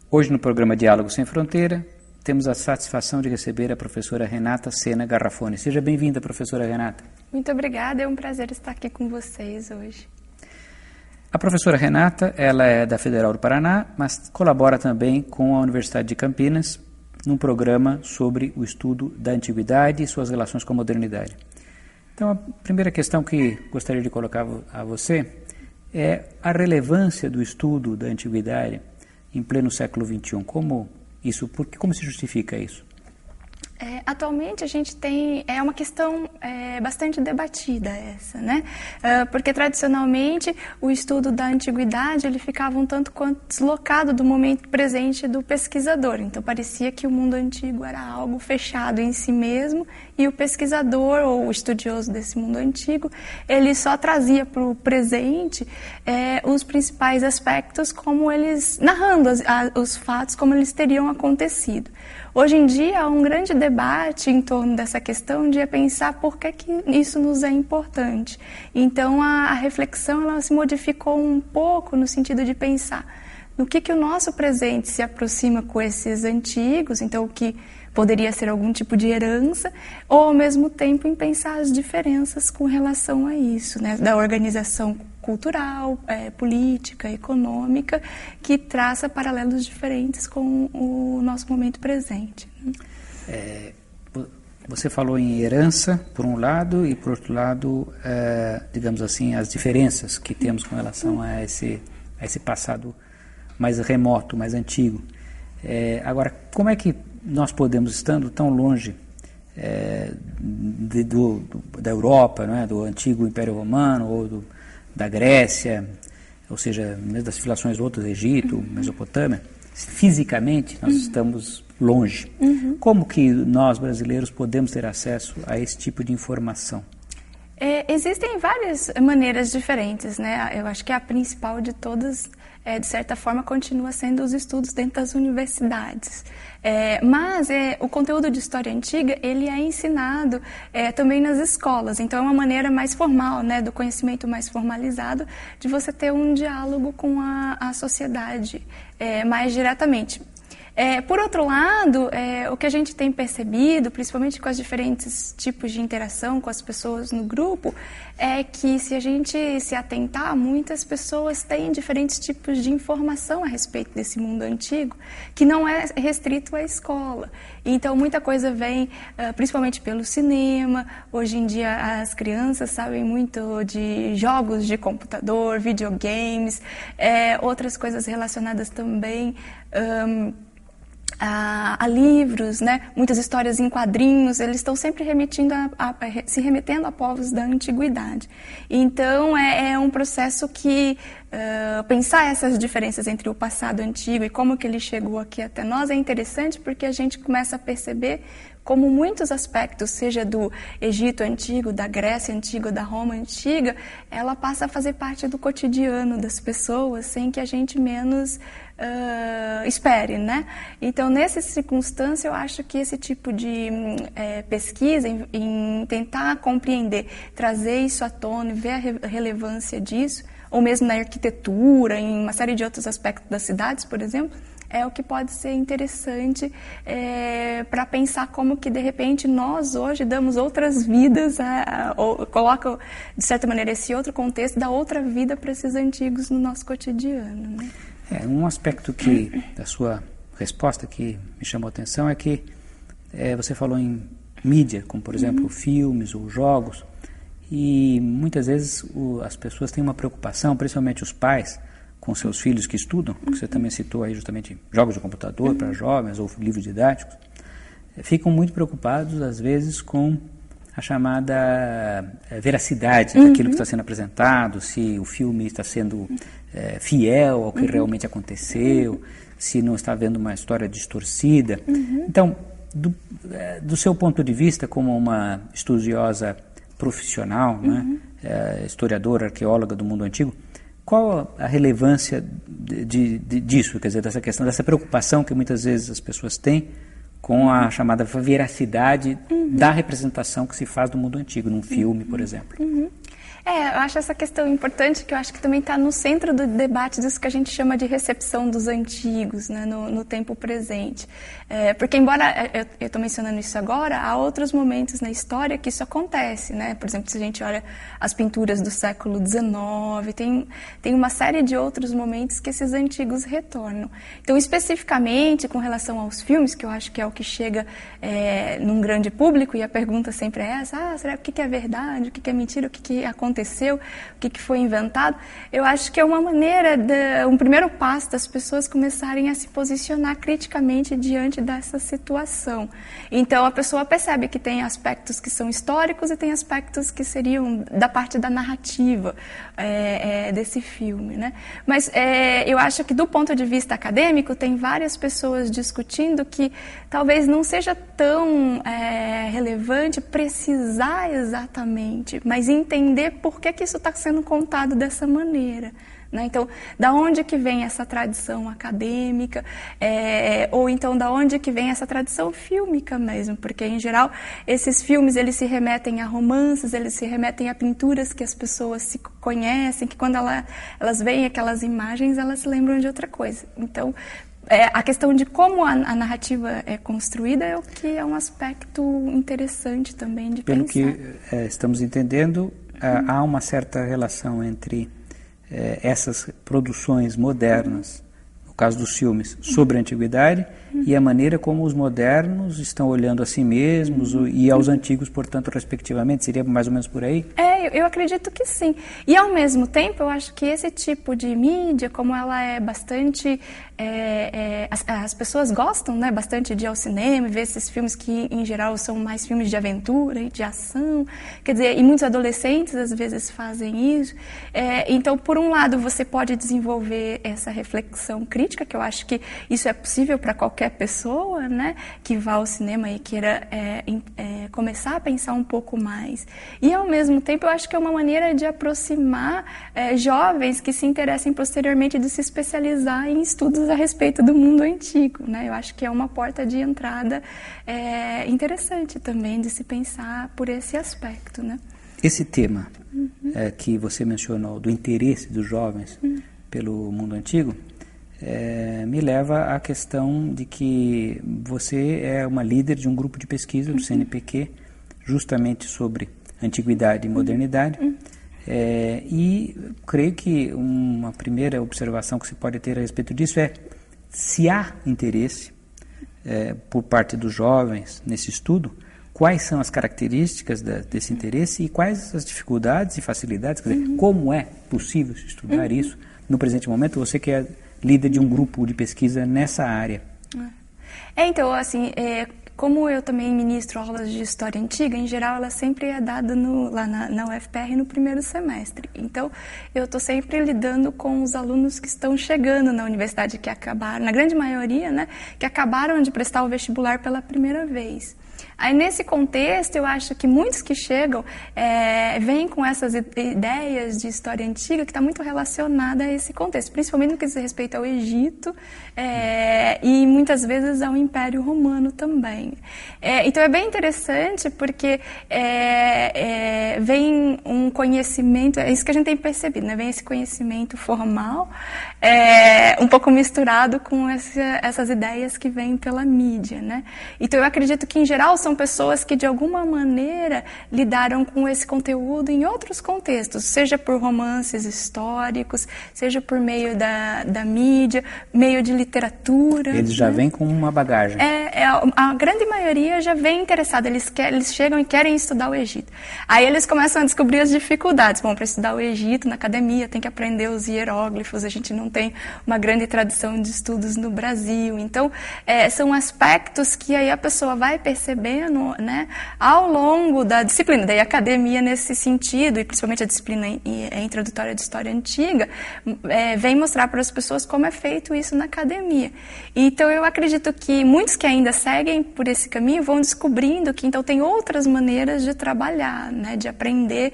Hoje no programa Diálogo Sem Fronteira, temos a satisfação de receber a professora Renata Sena Garrafoni. Seja bem-vinda, professora Renata. Muito obrigada, é um prazer estar aqui com vocês hoje. A professora Renata, ela é da Federal do Paraná, mas colabora também com a Universidade de Campinas num programa sobre o estudo da antiguidade e suas relações com a modernidade. Então, a primeira questão que gostaria de colocar a você é a relevância do estudo da antiguidade em pleno século XXI. Como se justifica isso? Atualmente a gente tem, é uma questão bastante debatida essa, né? Porque tradicionalmente o estudo da antiguidade ele ficava um tanto quanto deslocado do momento presente do pesquisador. Então parecia que o mundo antigo era algo fechado em si mesmo e o pesquisador ou o estudioso desse mundo antigo ele só trazia para o presente os principais aspectos como eles narrando os fatos como eles teriam acontecido. Hoje em dia há um grande debate em torno dessa questão de pensar por que isso nos é importante. Então a reflexão ela se modificou um pouco no sentido de pensar no que o nosso presente se aproxima com esses antigos, então o que poderia ser algum tipo de herança, ou ao mesmo tempo em pensar as diferenças com relação a isso, né, da organização cultural, política, econômica, que traça paralelos diferentes com o nosso momento presente. Você falou em herança, por um lado, e por outro lado, digamos assim, as diferenças que temos com relação a esse passado mais remoto, mais antigo. Agora, como é que nós podemos, estando tão longe da Europa, não é? Do antigo Império Romano, ou da Grécia, ou seja, mesmo das civilizações outras, Egito, Mesopotâmia, fisicamente nós estamos longe. Como que nós, brasileiros, podemos ter acesso a esse tipo de informação? Existem várias maneiras diferentes, né? Eu acho que a principal de todas, de certa forma, continua sendo os estudos dentro das universidades. Mas o conteúdo de história antiga, ele é ensinado também nas escolas. Então, é uma maneira mais formal, né, do conhecimento mais formalizado, de você ter um diálogo com a sociedade mais diretamente. Por outro lado, o que a gente tem percebido, principalmente com os diferentes tipos de interação com as pessoas no grupo, é que se a gente se atentar, muitas pessoas têm diferentes tipos de informação a respeito desse mundo antigo, que não é restrito à escola. Então, muita coisa vem principalmente pelo cinema. Hoje em dia, as crianças sabem muito de jogos de computador, videogames, outras coisas relacionadas também a livros, né? Muitas histórias em quadrinhos, eles estão sempre se remetendo a povos da antiguidade. Então, é um processo que pensar essas diferenças entre o passado antigo e como que ele chegou aqui até nós é interessante porque a gente começa a perceber como muitos aspectos, seja do Egito antigo, da Grécia antiga, da Roma antiga, ela passa a fazer parte do cotidiano das pessoas sem que a gente menos espere, né? Então, nessa circunstância, eu acho que esse tipo de pesquisa, em tentar compreender, trazer isso à tona, ver a relevância disso, ou mesmo na arquitetura, em uma série de outros aspectos das cidades, por exemplo, é o que pode ser interessante para pensar como que, de repente, nós hoje damos outras vidas, ou coloca, de certa maneira, esse outro contexto, dá outra vida para esses antigos no nosso cotidiano, né? Um aspecto da sua resposta que me chamou a atenção é que você falou em mídia, como, por exemplo, filmes ou jogos, e muitas vezes as pessoas têm uma preocupação, principalmente os pais, com seus filhos que estudam, que você também citou aí justamente jogos de computador para jovens ou livros didáticos, ficam muito preocupados às vezes com a chamada veracidade daquilo que está sendo apresentado, se o filme está sendo fiel ao que realmente aconteceu, se não está havendo uma história distorcida. Então, do seu ponto de vista como uma estudiosa profissional, né, historiadora, arqueóloga do mundo antigo, qual a relevância disso, quer dizer, dessa questão, dessa preocupação que muitas vezes as pessoas têm com a chamada veracidade da representação que se faz do mundo antigo, num filme, por exemplo. Eu acho essa questão importante, que eu acho que também está no centro do debate disso que a gente chama de recepção dos antigos, né, no tempo presente. Porque, embora eu estou mencionando isso agora, há outros momentos na história que isso acontece, né? Por exemplo, se a gente olha as pinturas do século XIX, tem uma série de outros momentos que esses antigos retornam. Então, especificamente com relação aos filmes, que eu acho que é o que chega num grande público, e a pergunta sempre é essa: será o que é verdade, o que é mentira, o que aconteceu, o que foi inventado? Eu acho que é uma maneira, um primeiro passo das pessoas começarem a se posicionar criticamente diante dessa situação. Então a pessoa percebe que tem aspectos que são históricos e tem aspectos que seriam da parte da narrativa desse filme, né? Mas eu acho que do ponto de vista acadêmico tem várias pessoas discutindo que talvez não seja tão relevante precisar exatamente, mas entender por que isso está sendo contado dessa maneira. Então, da onde que vem essa tradição acadêmica, ou então da onde que vem essa tradição fílmica mesmo, porque em geral esses filmes eles se remetem a romances, eles se remetem a pinturas que as pessoas se conhecem, que quando elas veem aquelas imagens elas se lembram de outra coisa. Então, a questão de como a narrativa é construída é o que é um aspecto interessante também de pensar. Pelo que estamos entendendo, há uma certa relação entre essas produções modernas, no caso dos filmes, sobre a antiguidade, e a maneira como os modernos estão olhando a si mesmos e aos antigos, portanto, respectivamente. Seria mais ou menos por aí? Eu acredito que sim. E, ao mesmo tempo, eu acho que esse tipo de mídia, como ela é bastante... as pessoas gostam, né, bastante de ir ao cinema, ver esses filmes que, em geral, são mais filmes de aventura e de ação. Quer dizer, e muitos adolescentes, às vezes, fazem isso. Então, por um lado, você pode desenvolver essa reflexão crítica, que eu acho que isso é possível para qualquer pessoa, né, que vá ao cinema e queira começar a pensar um pouco mais. E, ao mesmo tempo, eu acho que é uma maneira de aproximar jovens que se interessem posteriormente de se especializar em estudos a respeito do mundo antigo, né? Eu acho que é uma porta de entrada interessante também de se pensar por esse aspecto, né? Esse tema que você mencionou, do interesse dos jovens pelo mundo antigo, me leva à questão de que você é uma líder de um grupo de pesquisa do CNPq, justamente sobre antiguidade e modernidade, e creio que uma primeira observação que se pode ter a respeito disso é se há interesse por parte dos jovens nesse estudo, quais são as características desse interesse e quais as dificuldades e facilidades, quer dizer, como é possível estudar isso no presente momento, você que é líder de um grupo de pesquisa nessa área. Então, assim, como eu também ministro aulas de história antiga, em geral ela sempre é dada lá na UFPR no primeiro semestre. Então, eu estou sempre lidando com os alunos que estão chegando na universidade, que acabaram, na grande maioria, né, que acabaram de prestar o vestibular pela primeira vez. Aí, nesse contexto, eu acho que muitos que chegam vêm com essas ideias de história antiga que está muito relacionada a esse contexto, principalmente no que diz respeito ao Egito e muitas vezes ao Império Romano também. Então, é bem interessante porque vem um conhecimento, é isso que a gente tem percebido, né? Vem esse conhecimento formal, um pouco misturado com essas ideias que vêm pela mídia, né? Então, eu acredito que, em geral, são pessoas que, de alguma maneira, lidaram com esse conteúdo em outros contextos, seja por romances históricos, seja por meio da mídia, meio de literatura. Eles já vêm com uma bagagem. A grande maioria já vem interessada, eles chegam e querem estudar o Egito. Aí eles começam a descobrir as dificuldades. Bom, para estudar o Egito, na academia, tem que aprender os hieróglifos, a gente não tem uma grande tradição de estudos no Brasil. Então, são aspectos que aí a pessoa vai percebendo desenvolvendo, né, ao longo da disciplina. Daí a academia, nesse sentido, e principalmente a disciplina introdutória de História Antiga, vem mostrar para as pessoas como é feito isso na academia. Então eu acredito que muitos que ainda seguem por esse caminho vão descobrindo que então tem outras maneiras de trabalhar, né, de aprender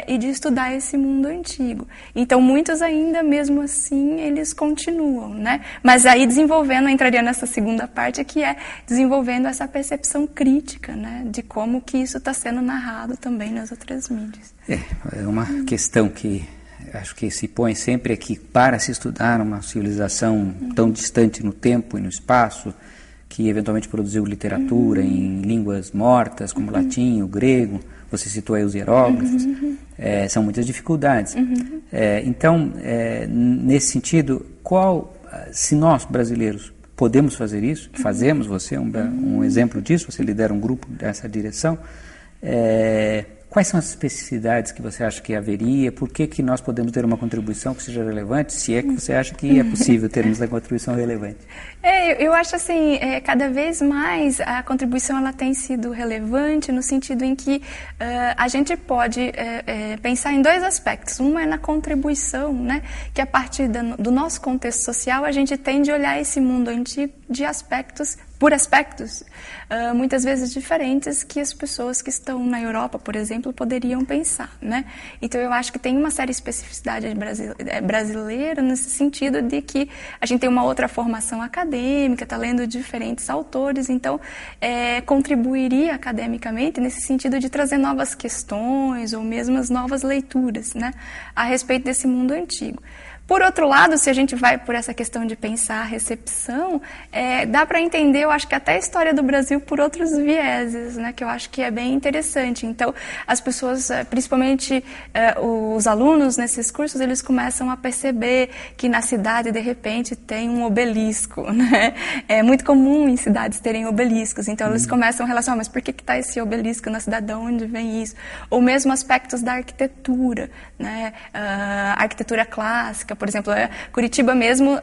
e de estudar esse mundo antigo. Então muitos ainda, mesmo assim, eles continuam, né? Mas aí desenvolvendo, entraria nessa segunda parte, que é desenvolvendo essa percepção crítica, né, de como que isso está sendo narrado também nas outras mídias. É uma questão que acho que se põe sempre aqui para se estudar uma civilização tão distante no tempo e no espaço, que eventualmente produziu literatura em línguas mortas, como o latim, o grego, você citou aí os hieróglifos, são muitas dificuldades. Então, nesse sentido, se nós, brasileiros, podemos fazer isso, fazemos, você é um exemplo disso, você lidera um grupo dessa direção, quais são as especificidades que você acha que haveria? Por que nós podemos ter uma contribuição que seja relevante, se é que você acha que é possível termos uma contribuição relevante? Eu acho assim, cada vez mais a contribuição ela tem sido relevante no sentido em que a gente pode pensar em dois aspectos. Um é na contribuição, né, que a partir do nosso contexto social a gente tende a olhar esse mundo antigo por aspectos muitas vezes diferentes que as pessoas que estão na Europa, por exemplo, poderiam pensar, né? Então eu acho que tem uma séria especificidade brasileira nesse sentido de que a gente tem uma outra formação acadêmica, está lendo diferentes autores, então contribuiria academicamente nesse sentido de trazer novas questões ou mesmo as novas leituras, né, a respeito desse mundo antigo. Por outro lado, se a gente vai por essa questão de pensar a recepção, dá para entender, eu acho que até a história do Brasil por outros vieses, né, que eu acho que é bem interessante. Então, as pessoas, principalmente os alunos nesses cursos, eles começam a perceber que na cidade, de repente, tem um obelisco, né? É muito comum em cidades terem obeliscos, então eles começam a relacionar, mas por que está esse obelisco na cidade, de onde vem isso? Ou mesmo aspectos da arquitetura, né? A arquitetura clássica, por exemplo, Curitiba mesmo,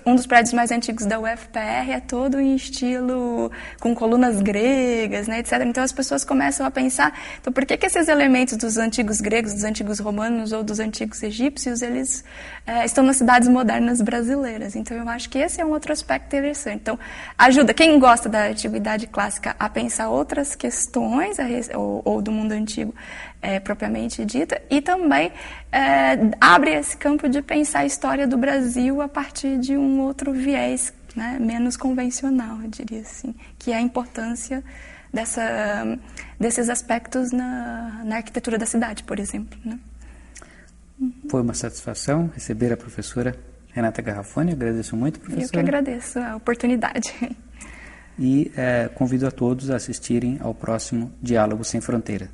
um dos prédios mais antigos da UFPR é todo em estilo com colunas gregas, né, etc. Então as pessoas começam a pensar, então por que esses elementos dos antigos gregos, dos antigos romanos ou dos antigos egípcios, eles estão nas cidades modernas brasileiras? Então eu acho que esse é um outro aspecto interessante. Então ajuda quem gosta da antiguidade clássica a pensar outras questões ou do mundo antigo propriamente dita, e também abre esse campo de pensar a história do Brasil a partir de um outro viés, né, menos convencional, eu diria assim, que é a importância desses aspectos na arquitetura da cidade, por exemplo, né? Foi uma satisfação receber a professora Renata Garrafoni, agradeço muito, professora. Eu que agradeço a oportunidade. E convido a todos a assistirem ao próximo Diálogo Sem Fronteira.